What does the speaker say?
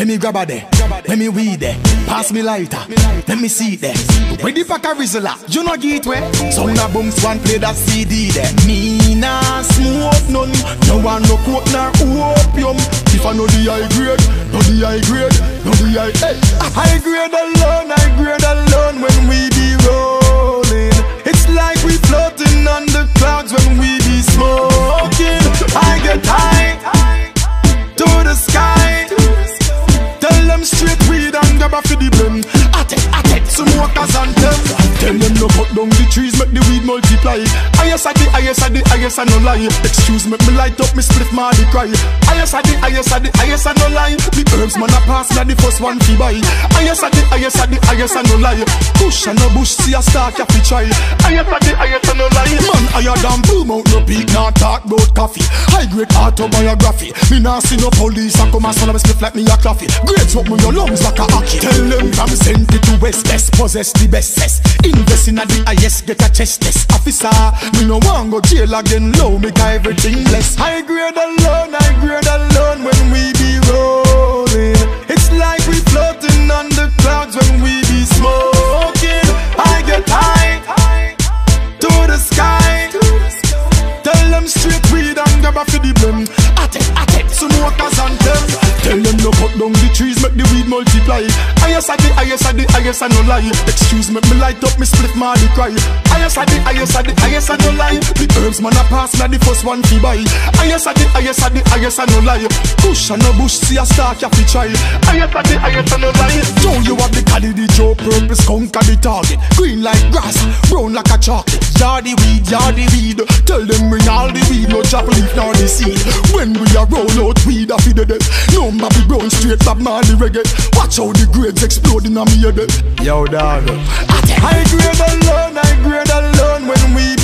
Let me grab a there, let me weed there. Pass me lighter, let me see there. With the pack a rizzler, you know get where. Sound a bounce one play that CD there. Me nah smoke none, no one no coke nor opium. If I know the high grade, know the high grade, know the high. Hey, high grade alone when we be rolling. It's like we floating on the clouds when we be smoking. I get high to the sky. Tell them straight weed and grab a for the blend. Attack, smokers and them. Tell them no cut down the trees, make the weed multiply. Highest I no lie. Excuse me light up, me split my the cry. Highest I no lie. The herbs man a pass, na the first one fi buy. Highest I no lie. Push and no bush, see a start ya fi try. Highest I no lie. Man higher than boom out no peak, nah talk about coffee. High grade autobiography. Me nah see no police a come and son of a split like me a coffee. Great smoke me your lungs like a hockey. Tell them from Senti to West Best, possess the bestest. Invest in a the highest, get a chest test. Officer, me no want go jail again. Low, make everything less. High grade alone when we be rolling. It's like we floating on the clouds when we be smoking. I get high to the sky. Tell them straight weed and grab a for the blend. Attack, smokers and them. Tell them no cut down the trees, make the weed multiply. Highest I no lie. Excuse me light up, me split my the cry. Highest I no lie. The herbs man a pass, na the first one fi buy. Highest I no lie. Push and no bush, see a start ya fi try. Highest I no lie. Joe, you have the Cali, the Joe, purpose conquer the target. Green like grass, brown like a chocolate. Yardy weed. Tell them bring all the weed, no chop leaf nor the seed. When we a roll out weed, I feed the dead. No Bobby Brown straight Bob Marley reggae. Watch how the grades exploding on me head. Yo dog, high grade alone when we